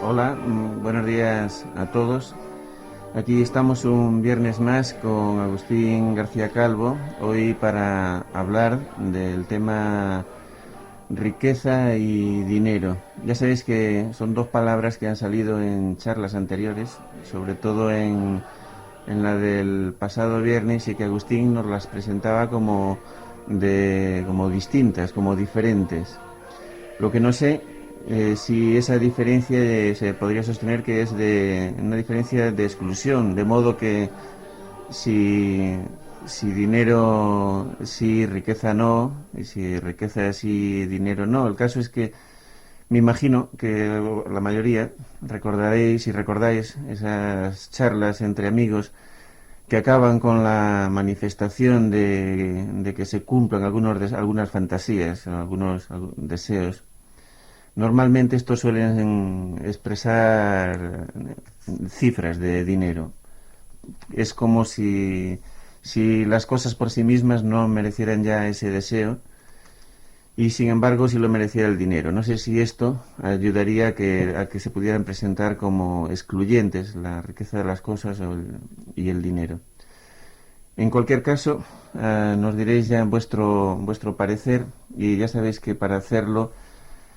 Hola, buenos días a todos. Aquí estamos un viernes más con Agustín García Calvo, hoy para hablar del tema riqueza y dinero. Ya sabéis que son dos palabras que han salido en charlas anteriores, sobre todo en la del pasado viernes, y que Agustín nos las presentaba como distintas, como diferentes. Lo que no sé si esa diferencia se podría sostener que es de una diferencia de exclusión, de modo que si, si dinero sí, riqueza no, y si riqueza sí, dinero no. El caso es que me imagino que la mayoría recordaréis y recordáis esas charlas entre amigos que acaban con la manifestación de que se cumplan algunas fantasías, algunos deseos. Normalmente estos suelen expresar cifras de dinero. Es como si las cosas por sí mismas no merecieran ya ese deseo y sin embargo si lo mereciera el dinero. No sé si esto ayudaría a que se pudieran presentar como excluyentes la riqueza de las cosas y el dinero. En cualquier caso, nos diréis ya vuestro parecer y ya sabéis que para hacerlo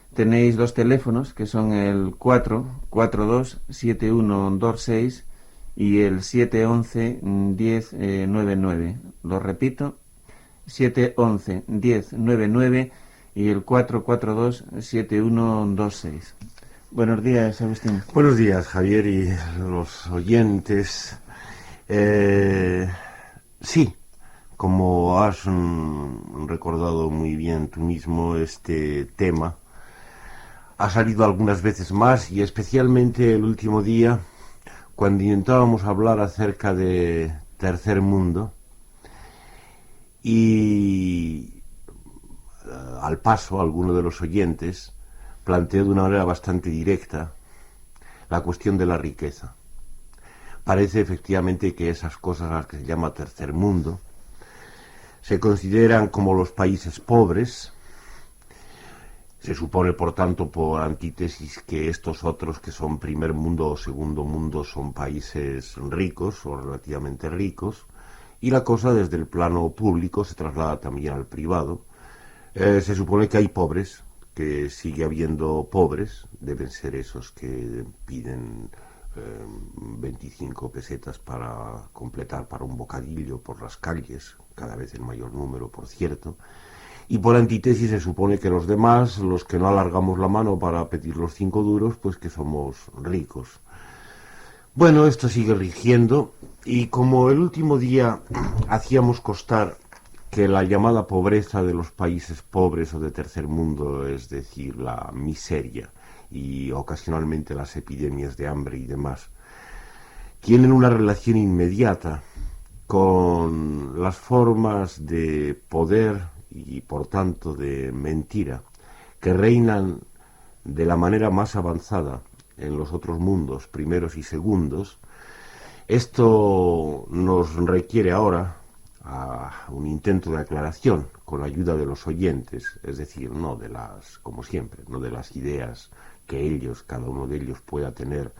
tenéis dos teléfonos que son el 442-7126 y el 711-1099. Lo repito, 711-1099 y el 442-7126. Buenos días, Agustín. Buenos días, Javier, y los oyentes. Sí, como has recordado muy bien tú mismo, este tema ha salido algunas veces más y especialmente el último día, cuando intentábamos hablar acerca de tercer mundo y al paso alguno de los oyentes planteó de una manera bastante directa la cuestión de la riqueza. Parece efectivamente que esas cosas a las que se llama tercer mundo se consideran como los países pobres. Se supone, por tanto, por antítesis, que estos otros que son primer mundo o segundo mundo son países ricos o relativamente ricos, y la cosa desde el plano público se traslada también al privado. Se supone que hay pobres, que sigue habiendo pobres, deben ser esos que piden 25 pesetas para completar para un bocadillo por las calles, cada vez en mayor número, por cierto. Y por antítesis se supone que los demás, los que no alargamos la mano para pedir los 5 duros, pues que somos ricos. Bueno, esto sigue rigiendo, y como el último día hacíamos constar que la llamada pobreza de los países pobres o de tercer mundo, es decir, la miseria y ocasionalmente las epidemias de hambre y demás, tienen una relación inmediata con las formas de poder y por tanto de mentira que reinan de la manera más avanzada en los otros mundos, primeros y segundos. Esto nos requiere ahora a un intento de aclaración con la ayuda de los oyentes, es decir, no de las, como siempre, no de las ideas que ellos, cada uno de ellos pueda tener,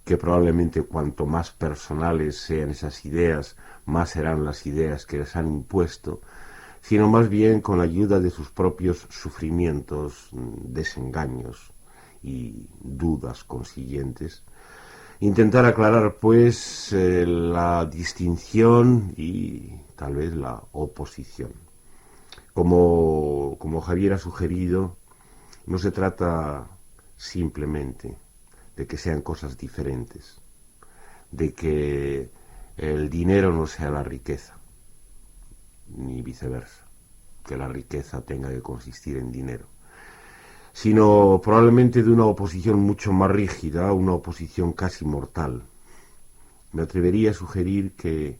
que probablemente cuanto más personales sean esas ideas, más serán las ideas que les han impuesto, sino más bien con la ayuda de sus propios sufrimientos, desengaños y dudas consiguientes. Intentar aclarar, pues, la distinción y tal vez la oposición. Como Javier ha sugerido, no se trata simplemente de que sean cosas diferentes, de que el dinero no sea la riqueza, ni viceversa, que la riqueza tenga que consistir en dinero, sino probablemente de una oposición mucho más rígida, una oposición casi mortal. Me atrevería a sugerir que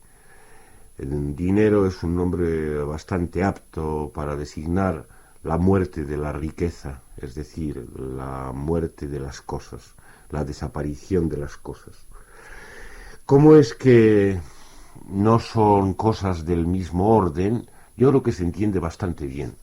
el dinero es un nombre bastante apto para designar la muerte de la riqueza, es decir, la muerte de las cosas, la desaparición de las cosas. ¿Cómo es que no son cosas del mismo orden? Yo creo que se entiende bastante bien.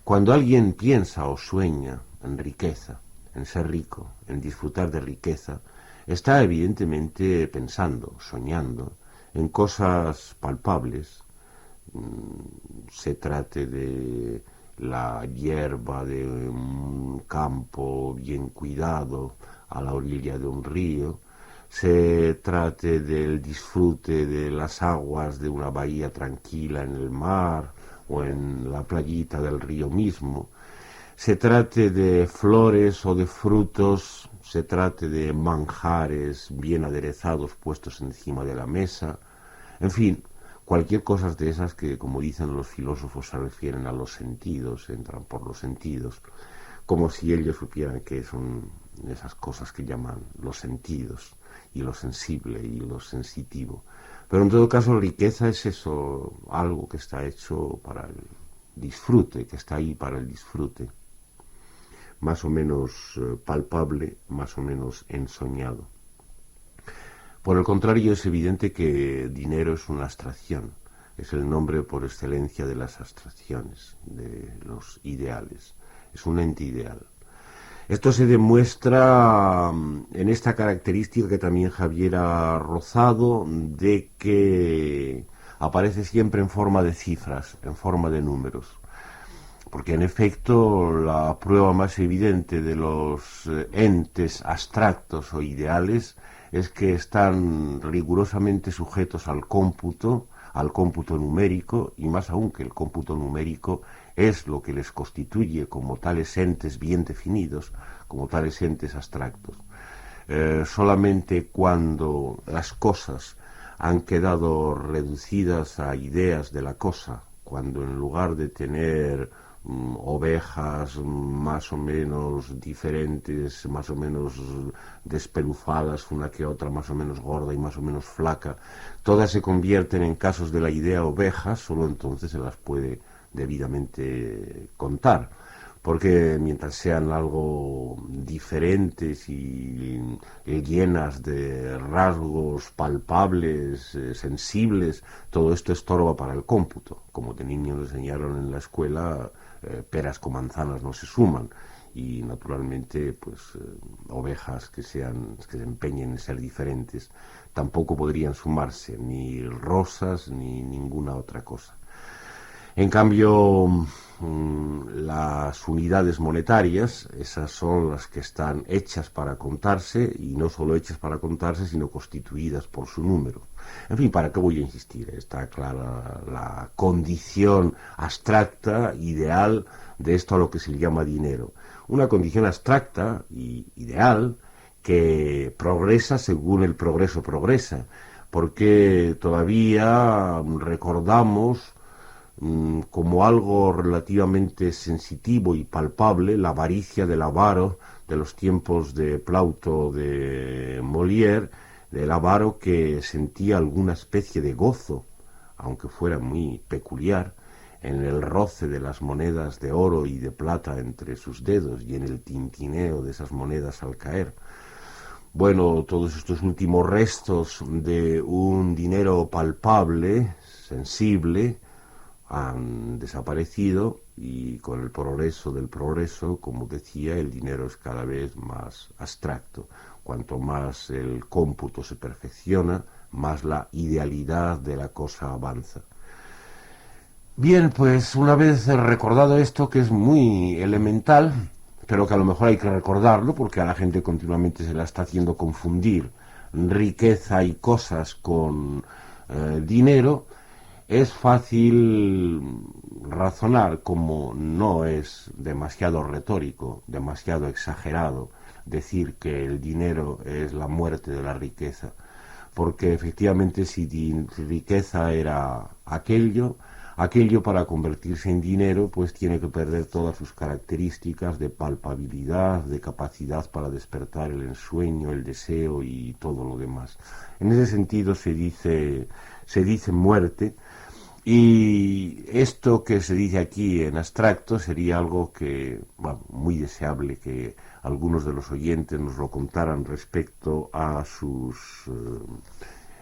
Cuando alguien piensa o sueña en riqueza, en ser rico, en disfrutar de riqueza, está evidentemente pensando, soñando en cosas palpables, se trate de la hierba de un campo bien cuidado a la orilla de un río, se trate del disfrute de las aguas de una bahía tranquila en el mar o en la playita del río mismo, se trate de flores o de frutos, se trate de manjares bien aderezados puestos encima de la mesa, en fin, cualquier cosa de esas que, como dicen los filósofos, se refieren a los sentidos, entran por los sentidos, como si ellos supieran que son esas cosas que llaman los sentidos, y lo sensible y lo sensitivo. Pero en todo caso, riqueza es eso, algo que está hecho para el disfrute, que está ahí para el disfrute, más o menos palpable, más o menos ensoñado. Por el contrario, es evidente que dinero es una abstracción, es el nombre por excelencia de las abstracciones, de los ideales, es un ente ideal. Esto se demuestra en esta característica que también Javier ha rozado, de que aparece siempre en forma de cifras, en forma de números. Porque en efecto la prueba más evidente de los entes abstractos o ideales es que están rigurosamente sujetos al cómputo numérico, y más aún que el cómputo numérico es lo que les constituye como tales entes bien definidos, como tales entes abstractos. Solamente cuando las cosas han quedado reducidas a ideas de la cosa, cuando en lugar de tener ovejas más o menos diferentes, más o menos despeluzadas, una que otra más o menos gorda y más o menos flaca, todas se convierten en casos de la idea ovejas, solo entonces se las puede debidamente contar, porque mientras sean algo diferentes y llenas de rasgos palpables, sensibles, todo esto estorba para el cómputo. Como de niño nos enseñaron en la escuela, peras con manzanas no se suman, y naturalmente pues ovejas que se empeñen en ser diferentes tampoco podrían sumarse, ni rosas ni ninguna otra cosa. En cambio, las unidades monetarias, esas son las que están hechas para contarse, y no solo hechas para contarse, sino constituidas por su número. En fin, ¿para qué voy a insistir? Está clara la condición abstracta, ideal, de esto a lo que se llama dinero. Una condición abstracta y ideal que progresa según el progreso progresa, porque todavía recordamos como algo relativamente sensitivo y palpable la avaricia del avaro de los tiempos de Plauto, de Molière, del avaro que sentía alguna especie de gozo, aunque fuera muy peculiar, en el roce de las monedas de oro y de plata entre sus dedos y en el tintineo de esas monedas al caer. Bueno, todos estos últimos restos de un dinero palpable, sensible, han desaparecido, y con el progreso del progreso, como decía, el dinero es cada vez más abstracto. Cuanto más el cómputo se perfecciona, más la idealidad de la cosa avanza. Bien, pues una vez recordado esto, que es muy elemental, pero que a lo mejor hay que recordarlo porque a la gente continuamente se la está haciendo confundir riqueza y cosas con dinero, es fácil razonar, como no es demasiado retórico, demasiado exagerado, decir que el dinero es la muerte de la riqueza, porque efectivamente si riqueza era aquello para convertirse en dinero, pues tiene que perder todas sus características de palpabilidad, de capacidad para despertar el ensueño, el deseo y todo lo demás. En ese sentido se dice muerte. Y esto que se dice aquí en abstracto sería algo que, bueno, muy deseable que algunos de los oyentes nos lo contaran respecto a sus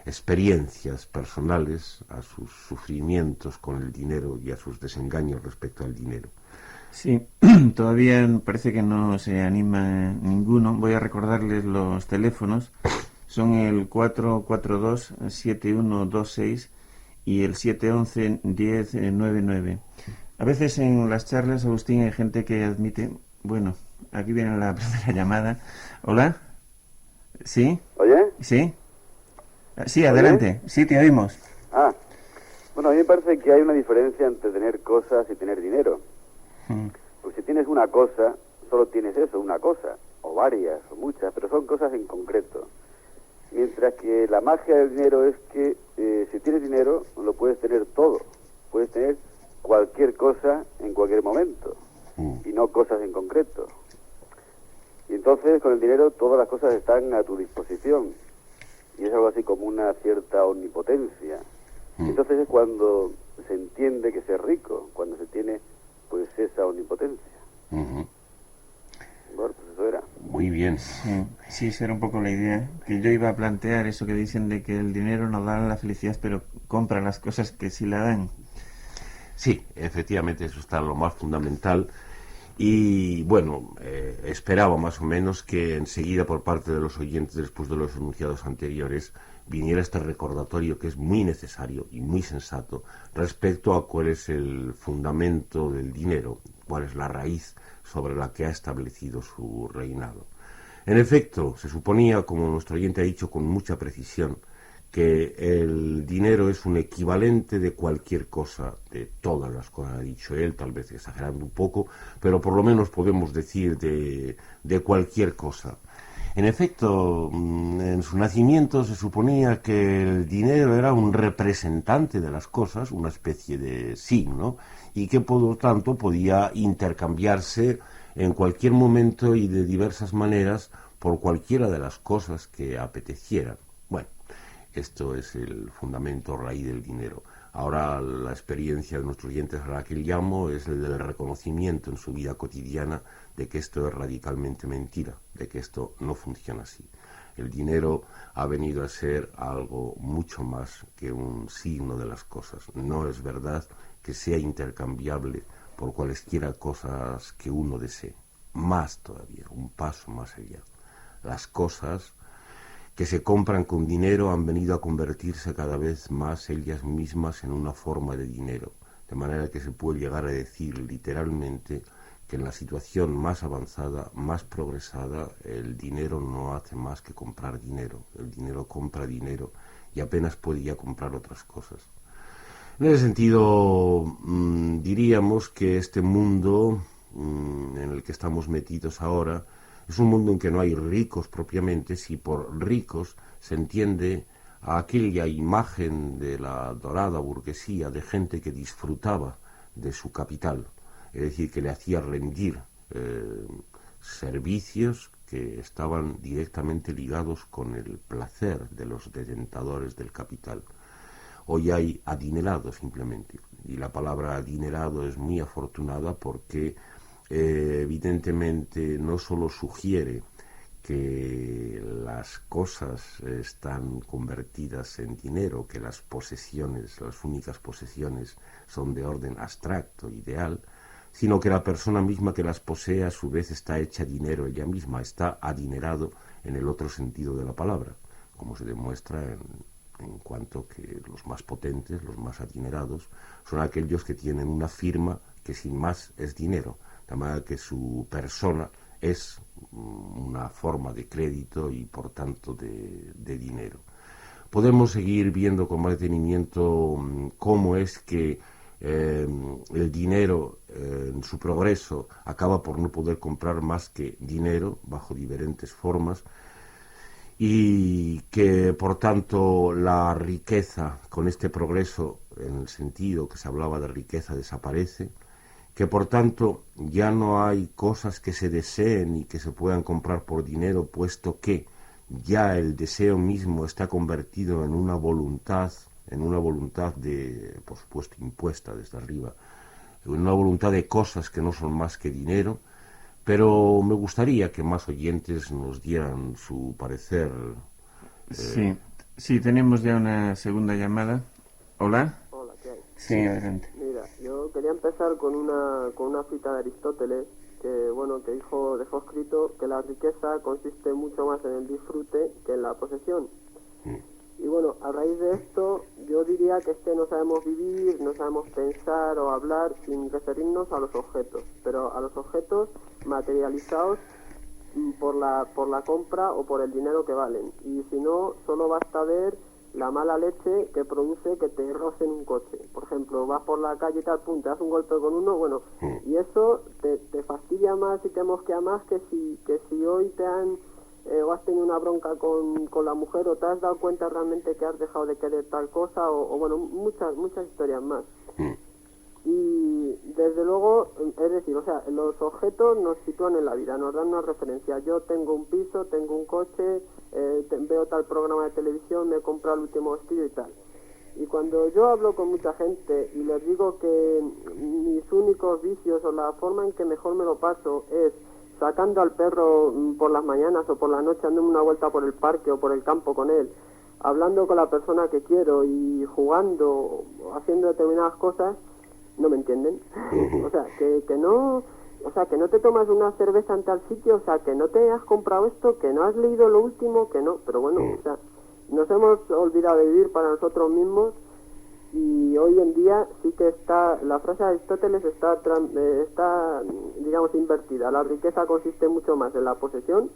experiencias personales, a sus sufrimientos con el dinero y a sus desengaños respecto al dinero. Sí, todavía parece que no se anima ninguno. Voy a recordarles los teléfonos. Son el 442-7126 y el 711-1099. A veces en las charlas, Agustín, hay gente que admite... Bueno, aquí viene la primera llamada. ¿Hola? ¿Sí? ¿Oye? ¿Sí? Sí, ¿Oye? adelante. Sí, te oímos. Ah, bueno, a mí me parece que hay una diferencia entre tener cosas y tener dinero. Mm. Porque si tienes una cosa, solo tienes eso, una cosa, o varias, o muchas, pero son cosas en concreto. Mientras que la magia del dinero es que si tienes dinero, lo puedes tener todo. Puedes tener cualquier cosa en cualquier momento, y no cosas en concreto. Y entonces, con el dinero, todas las cosas están a tu disposición. Y es algo así como una cierta omnipotencia. Entonces es cuando se entiende que ser rico, cuando se tiene pues esa omnipotencia. Ujú. Bueno, pues eso era. Muy bien. Sí, esa era un poco la idea. Que yo iba a plantear eso que dicen de que el dinero no da la felicidad, pero compra las cosas que sí la dan. Sí, efectivamente, eso está lo más fundamental. Y bueno, esperaba más o menos que enseguida por parte de los oyentes, después de los enunciados anteriores, viniera este recordatorio que es muy necesario y muy sensato respecto a cuál es el fundamento del dinero, cuál es la raíz sobre la que ha establecido su reinado. En efecto, se suponía, como nuestro oyente ha dicho con mucha precisión, que el dinero es un equivalente de cualquier cosa, de todas las cosas, ha dicho él, tal vez exagerando un poco, pero por lo menos podemos decir de cualquier cosa. En efecto, en su nacimiento se suponía que el dinero era un representante de las cosas, una especie de signo, y que por lo tanto podía intercambiarse en cualquier momento y de diversas maneras por cualquiera de las cosas que apetecieran. Bueno, esto es el fundamento raíz del dinero. Ahora la experiencia de nuestros oyentes a la que llamo es el del reconocimiento en su vida cotidiana de que esto es radicalmente mentira, de que esto no funciona así. El dinero ha venido a ser algo mucho más que un signo de las cosas. No es verdad que sea intercambiable por cualesquiera cosas que uno desee. Más todavía, un paso más allá. Las cosas que se compran con dinero han venido a convertirse cada vez más ellas mismas en una forma de dinero, de manera que se puede llegar a decir literalmente que en la situación más avanzada, más progresada, el dinero no hace más que comprar dinero. El dinero compra dinero y apenas puede ya comprar otras cosas. En ese sentido, diríamos que este mundo en el que estamos metidos ahora es un mundo en que no hay ricos propiamente, si por ricos se entiende a aquella imagen de la dorada burguesía de gente que disfrutaba de su capital, es decir, que le hacía rendir servicios que estaban directamente ligados con el placer de los detentadores del capital. Hoy hay adinerado simplemente, y la palabra adinerado es muy afortunada porque evidentemente no solo sugiere que las cosas están convertidas en dinero, que las posesiones, las únicas posesiones son de orden abstracto, ideal, sino que la persona misma que las posee a su vez está hecha dinero ella misma, está adinerado en el otro sentido de la palabra, como se demuestra en cuanto que los más potentes, los más adinerados, son aquellos que tienen una firma que sin más es dinero, de manera que su persona es una forma de crédito y por tanto de dinero. Podemos seguir viendo con más detenimiento cómo es que el dinero en su progreso acaba por no poder comprar más que dinero bajo diferentes formas, y que por tanto la riqueza con este progreso en el sentido que se hablaba de riqueza desaparece, que por tanto ya no hay cosas que se deseen y que se puedan comprar por dinero, puesto que ya el deseo mismo está convertido en una voluntad de, por supuesto, impuesta desde arriba, en una voluntad de cosas que no son más que dinero. Pero me gustaría que más oyentes nos dieran su parecer. Sí, sí, tenemos ya una segunda llamada. ¿Hola? Hola, ¿qué hay? Sí, adelante. Mira, yo quería quería empezar con una cita de Aristóteles, que bueno, que dejó escrito que la riqueza consiste mucho más en el disfrute que en la posesión. Y bueno, a raíz de esto, yo diría que es que no sabemos vivir, no sabemos pensar o hablar sin referirnos a los objetos, pero a los objetos materializados por la compra o por el dinero que valen. Y si no, solo basta ver la mala leche que produce que te rocen un coche. Por ejemplo, vas por la calle y tal, pum, te das un golpe con uno, bueno, y eso te fastidia más y te mosquea más que si hoy te han o has tenido una bronca con la mujer, o te has dado cuenta realmente que has dejado de querer tal cosa, o bueno, muchas historias más. Y desde luego, es decir, o sea, los objetos nos sitúan en la vida, nos dan una referencia. Yo tengo un piso, tengo un coche, veo tal programa de televisión, me he comprado el último vestido y tal. Y cuando yo hablo con mucha gente y les digo que mis únicos vicios o la forma en que mejor me lo paso es sacando al perro por las mañanas o por la noche, dándome una vuelta por el parque o por el campo con él, hablando con la persona que quiero y jugando o haciendo determinadas cosas, no me entienden. O sea, que no te tomas una cerveza en tal sitio, o sea, que no te has comprado esto, que no has leído lo último, que no, pero bueno, o sea, nos hemos olvidado de vivir para nosotros mismos. Y hoy en día sí que la frase de Aristóteles está, digamos, invertida. La riqueza consiste mucho más en la posesión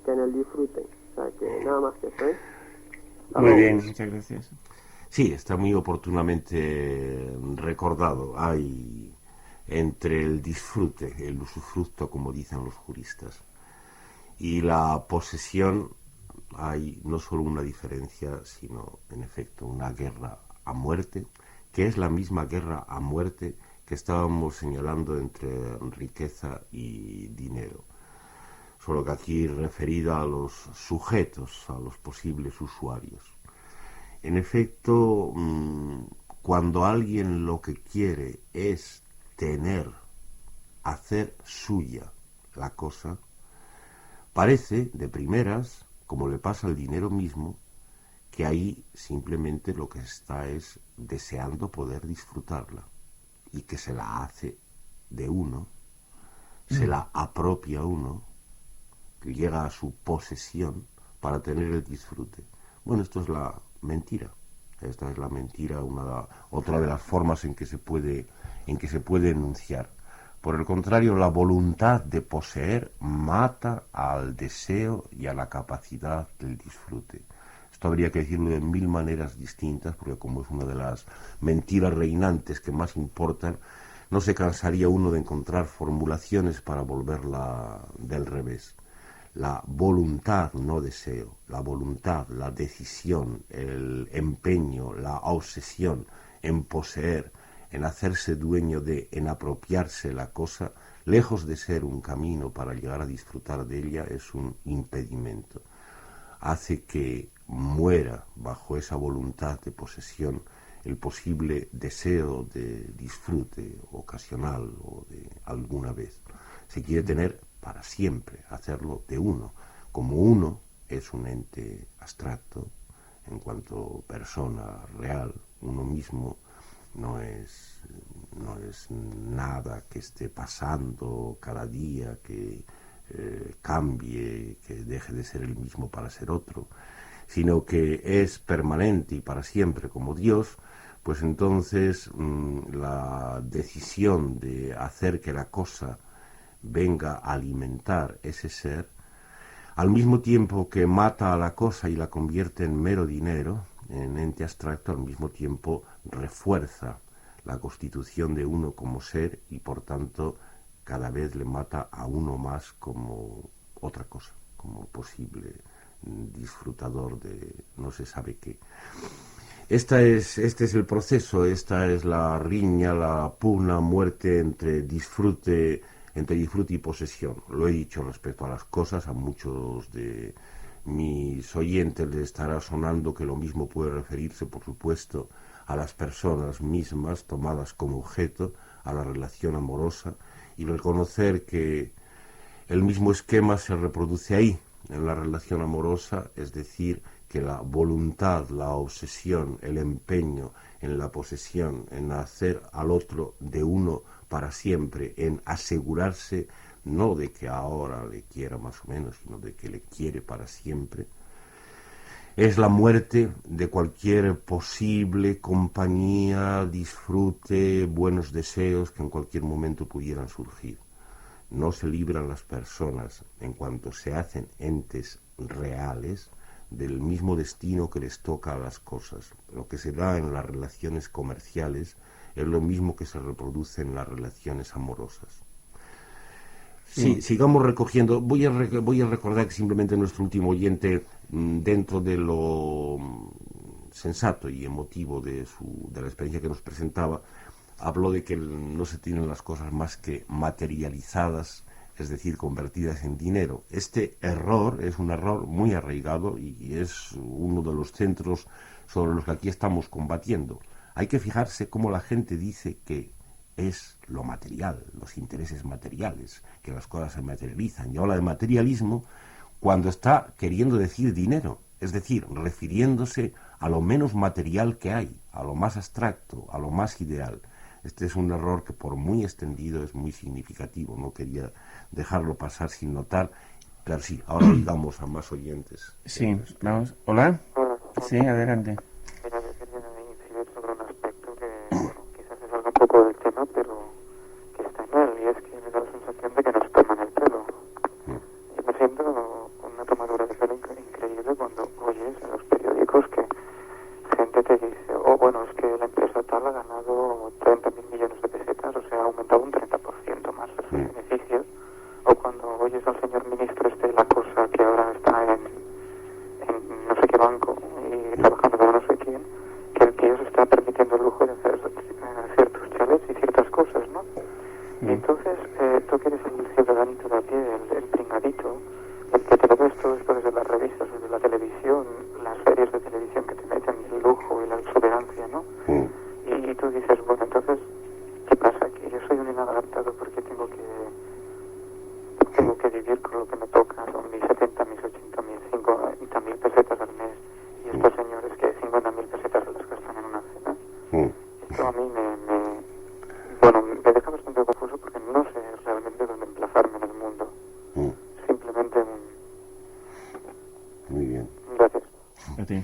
que en el disfrute. O sea, que nada más que eso, ¿eh? Muy bien, muchas gracias. Sí, está muy oportunamente recordado. Hay entre el disfrute, el usufructo, como dicen los juristas, y la posesión hay no solo una diferencia, sino, en efecto, una guerra a muerte, que es la misma guerra a muerte que estábamos señalando entre riqueza y dinero, solo que aquí referida a los sujetos, a los posibles usuarios. En efecto, cuando alguien lo que quiere es hacer suya la cosa, parece, de primeras, como le pasa al dinero mismo, que ahí simplemente lo que está es deseando poder disfrutarla y que se la hace de uno, se la apropia uno, que llega a su posesión para tener el disfrute. Bueno, esto es la mentira. Esta es la mentira, otra de las formas en que se puede enunciar. Por el contrario, la voluntad de poseer mata al deseo y a la capacidad del disfrute. Esto habría que decirlo de 1000 maneras distintas, porque como es una de las mentiras reinantes que más importan, no se cansaría uno de encontrar formulaciones para volverla del revés. La voluntad, no deseo, la voluntad, la decisión, el empeño, la obsesión en poseer, en hacerse dueño en apropiarse la cosa, lejos de ser un camino para llegar a disfrutar de ella, es un impedimento. Hace que muera bajo esa voluntad de posesión el posible deseo de disfrute ocasional o de alguna vez. Se quiere tener para siempre, hacerlo de uno. Como uno es un ente abstracto, en cuanto persona real, uno mismo no es nada que esté pasando cada día, que cambie, que deje de ser el mismo para ser otro, sino que es permanente y para siempre como Dios, pues entonces la decisión de hacer que la cosa venga a alimentar ese ser, al mismo tiempo que mata a la cosa y la convierte en mero dinero, en ente abstracto, al mismo tiempo refuerza la constitución de uno como ser y por tanto cada vez le mata a uno más como otra cosa, como posible disfrutador de no se sabe qué. Este es el proceso, esta es la riña, la pugna, muerte entre disfrute y posesión. Lo he dicho respecto a las cosas, a muchos de mis oyentes les estará sonando que lo mismo puede referirse, por supuesto, a las personas mismas tomadas como objeto, a la relación amorosa, y reconocer que el mismo esquema se reproduce ahí, en la relación amorosa, es decir, que la voluntad, la obsesión, el empeño en la posesión, en hacer al otro de uno para siempre, en asegurarse no de que ahora le quiera más o menos, sino de que le quiere para siempre, es la muerte de cualquier posible compañía, disfrute, buenos deseos que en cualquier momento pudieran surgir. No se libran las personas, en cuanto se hacen entes reales, del mismo destino que les toca a las cosas. Lo que se da en las relaciones comerciales es lo mismo que se reproduce en las relaciones amorosas. Sí, sigamos recogiendo. Voy a recordar que simplemente nuestro último oyente, dentro de lo sensato y emotivo de la experiencia que nos presentaba, habló de que no se tienen las cosas más que materializadas, es decir, convertidas en dinero. Este error es un error muy arraigado y es uno de los centros sobre los que aquí estamos combatiendo. Hay que fijarse cómo la gente dice que es lo material, los intereses materiales, que las cosas se materializan. Y habla de materialismo cuando está queriendo decir dinero, es decir, refiriéndose a lo menos material que hay, a lo más abstracto, a lo más ideal. Este es un error que, por muy extendido, es muy significativo. No quería dejarlo pasar sin notar. Pero sí, ahora digamos a más oyentes. Sí, vamos. ¿Hola? Sí, adelante. Mira, yo quería incidir sobre un aspecto que, bueno, quizás se salga un poco del tema, pero que está mal, y es que me da la sensación de que nos toman el pelo. Yo me siento con una tomadura de pelo increíble cuando oyes en los periódicos que gente te dice, oh, bueno, es que la empresa tal ha ganado 30.000 millones de pesetas, o sea, ha aumentado un 30% más sus beneficios. O cuando oyes al señor ministro de la cosa que ahora está en no sé qué banco y trabajando para no sé quién, que el tío se está permitiendo el lujo de hacer ciertos chalets y ciertas cosas, ¿no? Y entonces, tú que eres el ciudadanito de a pie, el pringadito, el que te lo ves todo esto desde las revistas, desde la televisión, las series de televisión que te meten el lujo y la exuberancia, ¿no? Y tú dices, bueno, entonces, ¿qué pasa? Que yo soy un inadaptado porque tengo que vivir con lo que me toca, son mis 70, mis 80, mis 50.000 pesetas al mes, y estos señores que 50.000 pesetas se las gastan en una cena. Esto a mí me deja bastante confuso porque no sé realmente dónde emplazarme en el mundo. Simplemente Muy bien. Gracias. A ti.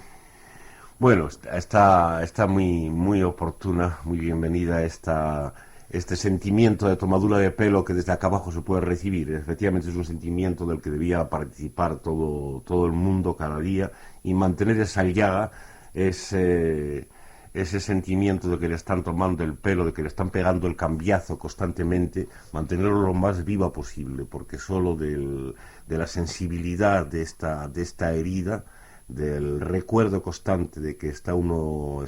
Bueno, está muy oportuna, muy bienvenida este sentimiento de tomadura de pelo que desde acá abajo se puede recibir. Efectivamente es un sentimiento del que debía participar todo el mundo cada día, y mantener esa llaga, ese sentimiento de que le están tomando el pelo, de que le están pegando el cambiazo constantemente, mantenerlo lo más viva posible, porque solo de la sensibilidad de esta herida, del recuerdo constante de que está uno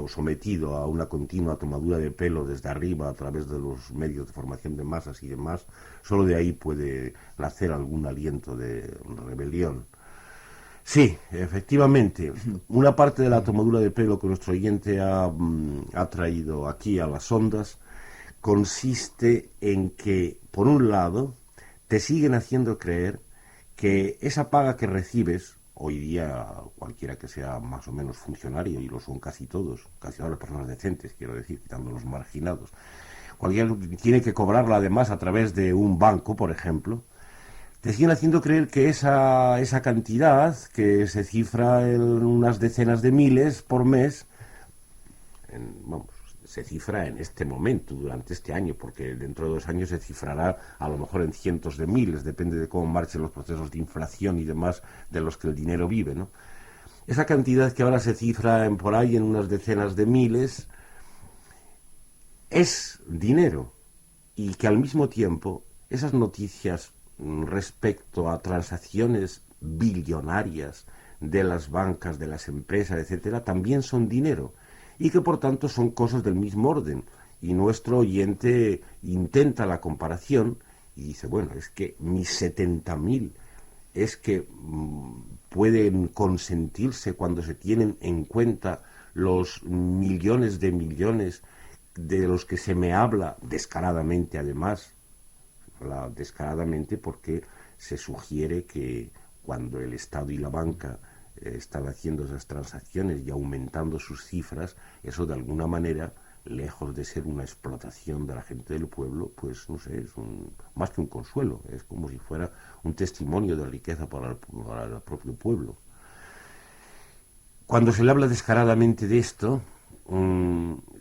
sometido a una continua tomadura de pelo desde arriba a través de los medios de formación de masas y demás, solo de ahí puede nacer algún aliento de rebelión. Sí, efectivamente, una parte de la tomadura de pelo que nuestro oyente ha traído aquí a las ondas consiste en que, por un lado, te siguen haciendo creer que esa paga que recibes, hoy día cualquiera que sea más o menos funcionario, y lo son casi todas las personas decentes, quiero decir, quitando los marginados, cualquiera tiene que cobrarla además a través de un banco, por ejemplo. Te siguen haciendo creer que esa cantidad, que se cifra en unas decenas de miles por mes, se cifra en este momento, durante este año, porque dentro de 2 años se cifrará a lo mejor en cientos de miles, depende de cómo marchen los procesos de inflación y demás de los que el dinero vive, ¿no? Esa cantidad que ahora se cifra por ahí en unas decenas de miles es dinero, y que al mismo tiempo esas noticias respecto a transacciones billonarias de las bancas, de las empresas, etcétera, también son dinero, y que por tanto son cosas del mismo orden. Y nuestro oyente intenta la comparación y dice, bueno, es que mis 70.000 es que pueden consentirse cuando se tienen en cuenta los millones de los que se me habla descaradamente, además, descaradamente porque se sugiere que cuando el Estado y la banca están haciendo esas transacciones y aumentando sus cifras, eso de alguna manera, lejos de ser una explotación de la gente del pueblo, pues no sé, es más que un consuelo, es como si fuera un testimonio de riqueza para el propio pueblo. Cuando se le habla descaradamente de esto,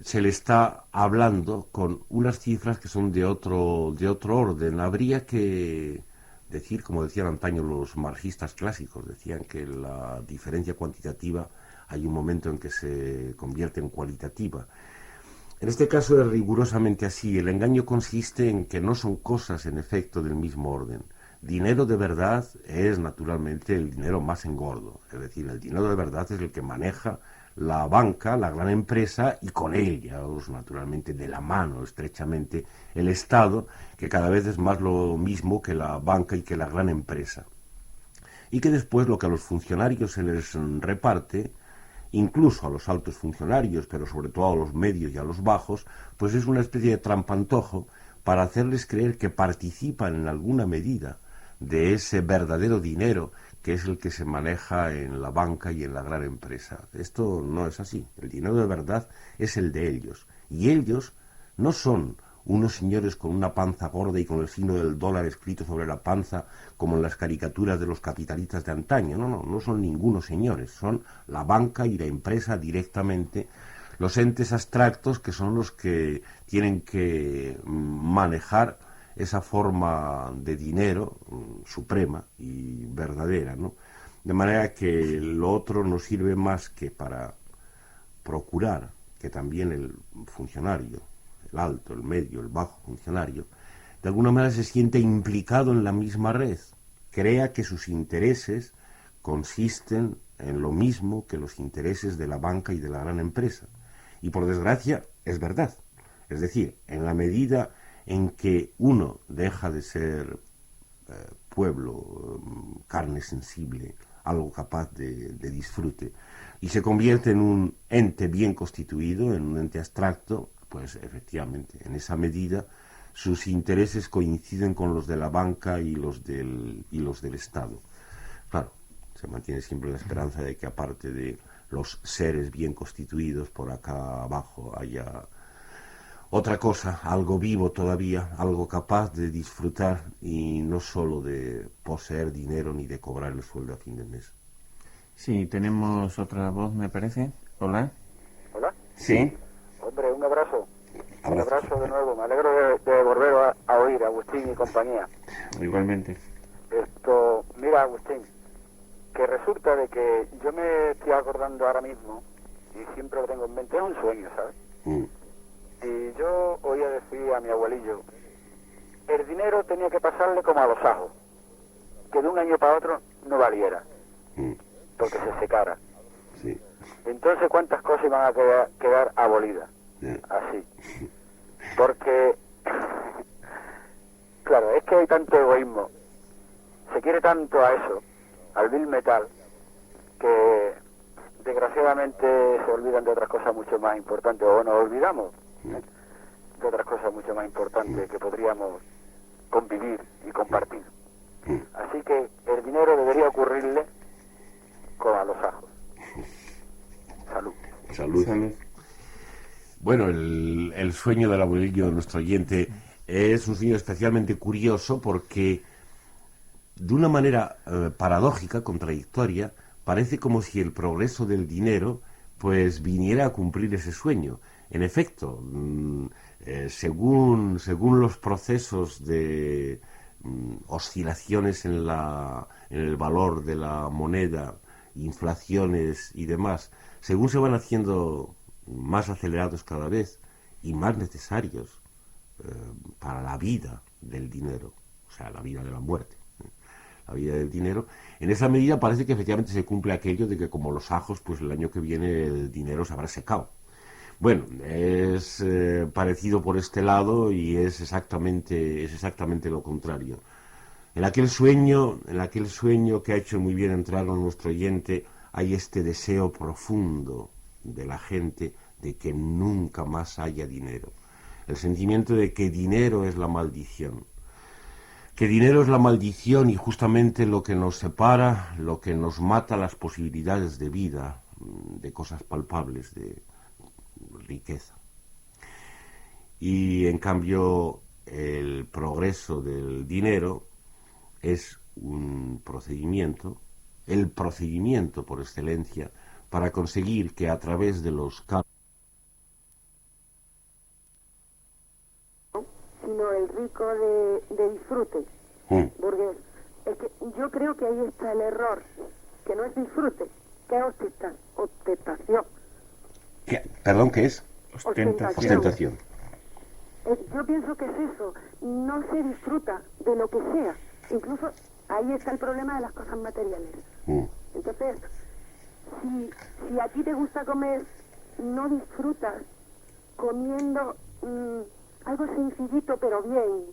se le está hablando con unas cifras que son de otro orden. Habría que decir, como decían antaño los marxistas clásicos, decían que la diferencia cuantitativa hay un momento en que se convierte en cualitativa. En este caso es rigurosamente así. El engaño consiste en que no son cosas en efecto del mismo orden. Dinero de verdad es naturalmente el dinero más engordo, es decir, el dinero de verdad es el que maneja la banca, la gran empresa, y con ella, naturalmente, de la mano, estrechamente, el Estado, que cada vez es más lo mismo que la banca y que la gran empresa. Y que después lo que a los funcionarios se les reparte, incluso a los altos funcionarios, pero sobre todo a los medios y a los bajos, pues es una especie de trampantojo para hacerles creer que participan en alguna medida de ese verdadero dinero que es el que se maneja en la banca y en la gran empresa. Esto no es así. El dinero de verdad es el de ellos. Y ellos no son unos señores con una panza gorda y con el signo del dólar escrito sobre la panza, como en las caricaturas de los capitalistas de antaño. No son ningunos señores. Son la banca y la empresa directamente, los entes abstractos que son los que tienen que manejar esa forma de dinero suprema y verdadera, ¿no? De manera que lo otro no sirve más que para procurar que también el funcionario, el alto, el medio, el bajo funcionario, de alguna manera se siente implicado en la misma red, crea que sus intereses consisten en lo mismo que los intereses de la banca y de la gran empresa. Y por desgracia es verdad. Es decir, en la medida en que uno deja de ser pueblo, carne sensible, algo capaz de disfrute, y se convierte en un ente bien constituido, en un ente abstracto, pues efectivamente, en esa medida sus intereses coinciden con los de la banca y los del Estado. Claro, se mantiene siempre la esperanza de que aparte de los seres bien constituidos, por acá abajo haya otra cosa, algo vivo todavía, algo capaz de disfrutar y no solo de poseer dinero ni de cobrar el sueldo a fin de mes. Sí, tenemos otra voz, me parece. Hola. ¿Hola? Sí. Hombre, un abrazo. Un abrazo de nuevo. Me alegro de volver a oír a Agustín y compañía. Igualmente. Mira, Agustín, que resulta de que yo me estoy acordando ahora mismo, y siempre lo tengo en mente, es un sueño, ¿sabes? Y yo oía decir a mi abuelillo, el dinero tenía que pasarle como a los ajos, que de un año para otro no valiera, porque se secara. Sí. Entonces, ¿cuántas cosas iban a quedar abolidas? Así. Porque, claro, es que hay tanto egoísmo, se quiere tanto a eso, al Bill Metal, que desgraciadamente se olvidan de otras cosas mucho más importantes, o nos olvidamos de otras cosas mucho más importantes que podríamos convivir y compartir. Así que el dinero debería ocurrirle como a los ajos. Salud. Salud. Bueno, el sueño del abuelillo de nuestro oyente es un sueño especialmente curioso porque de una manera paradójica, contradictoria, parece como si el progreso del dinero pues viniera a cumplir ese sueño. En efecto, según los procesos de oscilaciones en el valor de la moneda, inflaciones y demás, según se van haciendo más acelerados cada vez y más necesarios para la vida del dinero, o sea, la vida de la muerte, la vida del dinero, en esa medida parece que efectivamente se cumple aquello de que como los ajos, pues el año que viene el dinero se habrá secado. Bueno, es parecido por este lado y es exactamente lo contrario. En aquel sueño que ha hecho muy bien entrar a nuestro oyente, hay este deseo profundo de la gente de que nunca más haya dinero. El sentimiento de que dinero es la maldición. que dinero es la maldición y justamente lo que nos separa, lo que nos mata las posibilidades de vida, de cosas palpables, de riqueza. Y en cambio el progreso del dinero es un procedimiento, el procedimiento por excelencia, para conseguir que a través de los sino el rico de disfrute, burgués. Es que yo creo que ahí está el error, que no es disfrute, que es ostentación. ¿Perdón, qué es? Ostentación. Yo pienso que es eso, no se disfruta de lo que sea, incluso ahí está el problema de las cosas materiales. Entonces, si a ti te gusta comer, no disfrutas comiendo algo sencillito pero bien,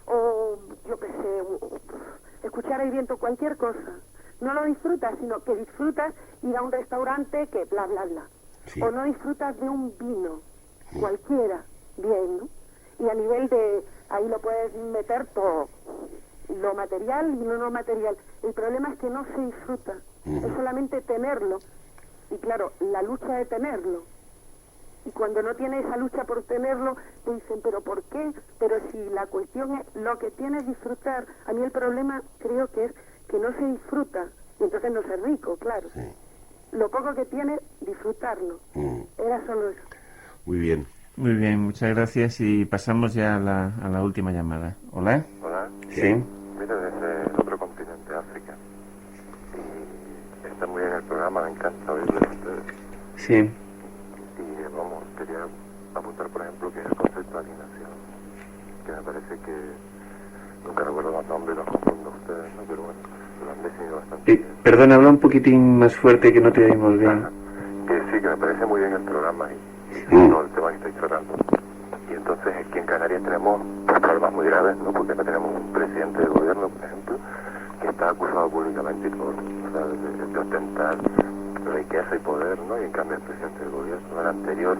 o yo qué sé, escuchar el viento, cualquier cosa. No lo disfrutas, sino que disfrutas ir a un restaurante que bla bla bla. Sí. O no disfrutas de un vino, cualquiera, bien, ¿no? Y a nivel de, ahí lo puedes meter todo, lo material y lo no material. El problema es que no se disfruta, es solamente tenerlo. Y claro, la lucha de tenerlo. Y cuando no tienes esa lucha por tenerlo, te dicen, ¿pero por qué? Pero si la cuestión es, lo que tienes disfrutar. A mí el problema creo que es que no se disfruta, y entonces no ser rico, claro. Sí. Lo poco que tienes, disfrutarlo. Era solo eso. Muy bien. Muy bien, muchas gracias y pasamos ya a la última llamada. ¿Hola? Hola. Sí. Mira, desde otro continente, África. Y está muy bien el programa, me encanta oírlo de ustedes. Sí. Y vamos, quería apuntar, por ejemplo, que es el concepto de alienación, que me parece que nunca recuerdo los nombres, los confundo a ustedes, ¿no? Pero bueno, lo han definido bastante bien. Perdón, habla un poquitín más fuerte que no te oímos bien. Que sí, que me parece muy bien el programa y todo el tema que estoy tratando. Y entonces aquí en Canarias tenemos problemas muy graves, ¿no? Porque no tenemos un presidente de gobierno, por ejemplo, que está acusado públicamente de ostentar riqueza y poder, ¿no? Y en cambio el presidente del gobierno, el anterior,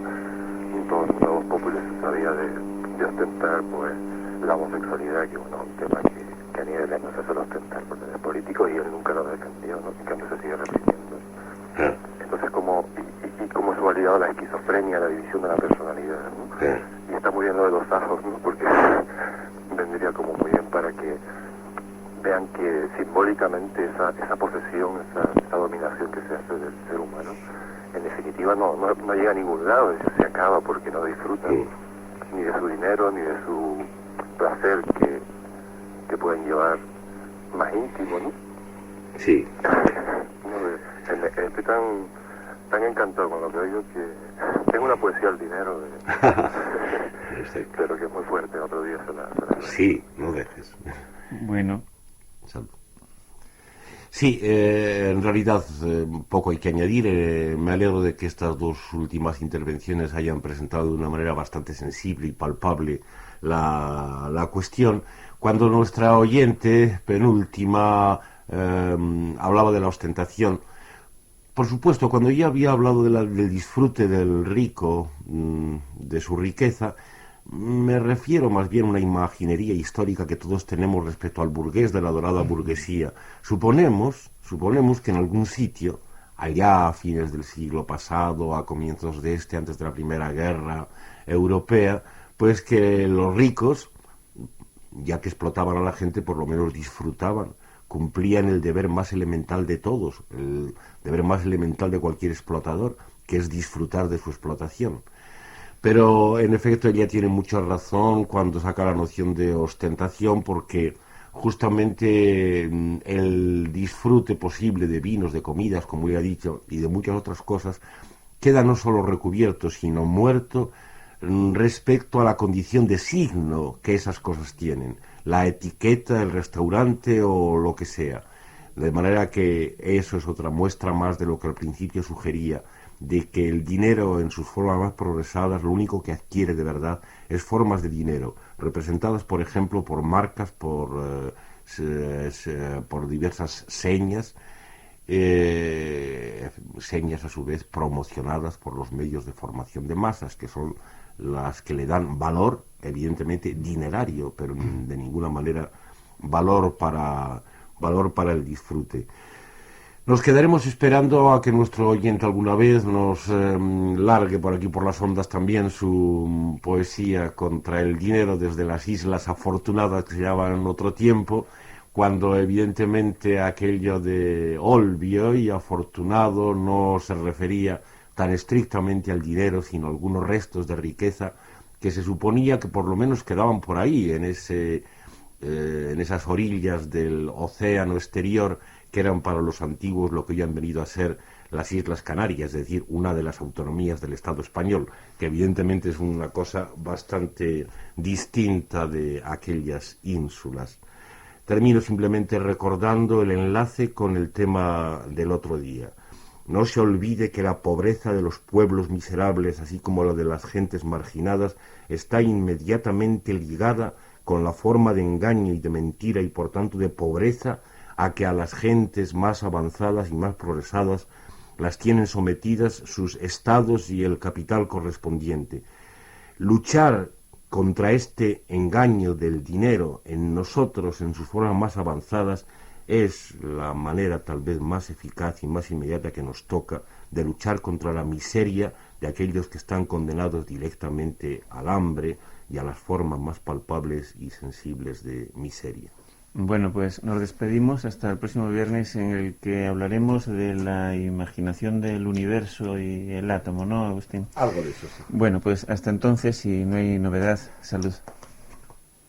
todos los nuevos populares sabía de ostentar, pues, la homosexualidad, que bueno, un tema que a nivel no se suele ostentar por el político y él nunca lo defendió, ¿no? En cambio se sigue reprimiendo. Entonces, como eso ha ligado a la esquizofrenia, la división de la personalidad, ¿no? Y está muy bien lo de los ajos, ¿no? Porque vendría como muy bien para que vean que simbólicamente esa posesión, esa dominación que se hace del ser humano, en definitiva no llega a ningún lado, se acaba porque no disfrutan ni de su dinero, ni de su placer que pueden llevar más íntimo, ¿no? Sí. Estoy tan encantado con lo que oigo que tengo una poesía al dinero, pero que es muy fuerte, otro día se la... Sí, no dejes. Bueno. Sí, en realidad poco hay que añadir. Me alegro de que estas dos últimas intervenciones hayan presentado de una manera bastante sensible y palpable la cuestión. Cuando nuestra oyente penúltima hablaba de la ostentación, por supuesto, cuando ella había hablado del disfrute del rico, de su riqueza, me refiero más bien a una imaginería histórica que todos tenemos respecto al burgués de la dorada burguesía. Suponemos que en algún sitio, allá a fines del siglo pasado, a comienzos de antes de la Primera Guerra Europea, pues que los ricos, ya que explotaban a la gente, por lo menos disfrutaban, cumplían el deber más elemental de todos, el deber más elemental de cualquier explotador, que es disfrutar de su explotación. Pero en efecto ella tiene mucha razón cuando saca la noción de ostentación, porque justamente el disfrute posible de vinos, de comidas, como ella ha dicho, y de muchas otras cosas, queda no solo recubierto, sino muerto respecto a la condición de signo que esas cosas tienen, la etiqueta, el restaurante o lo que sea. De manera que eso es otra muestra más de lo que al principio sugería, de que el dinero en sus formas más progresadas lo único que adquiere de verdad es formas de dinero, representadas por ejemplo por marcas, por diversas señas, señas a su vez promocionadas por los medios de formación de masas, que son las que le dan valor, evidentemente dinerario, pero de ninguna manera valor para el disfrute. Nos quedaremos esperando a que nuestro oyente alguna vez nos largue por aquí por las ondas también su poesía contra el dinero desde las Islas Afortunadas, que se llamaban en otro tiempo, cuando evidentemente aquello de Olbio y afortunado no se refería tan estrictamente al dinero, sino a algunos restos de riqueza que se suponía que por lo menos quedaban por ahí, en esas orillas del océano exterior, que eran para los antiguos lo que hoy han venido a ser las Islas Canarias, es decir, una de las autonomías del Estado español, que evidentemente es una cosa bastante distinta de aquellas ínsulas. Termino simplemente recordando el enlace con el tema del otro día. No se olvide que la pobreza de los pueblos miserables, así como la de las gentes marginadas, está inmediatamente ligada con la forma de engaño y de mentira y por tanto de pobreza a que a las gentes más avanzadas y más progresadas las tienen sometidas sus estados y el capital correspondiente. Luchar contra este engaño del dinero en nosotros, en sus formas más avanzadas, es la manera tal vez más eficaz y más inmediata que nos toca de luchar contra la miseria de aquellos que están condenados directamente al hambre y a las formas más palpables y sensibles de miseria. Bueno, pues nos despedimos hasta el próximo viernes, en el que hablaremos de la imaginación del universo y el átomo, ¿no, Agustín? Algo de eso, sí. Bueno, pues hasta entonces, si no hay novedad, salud.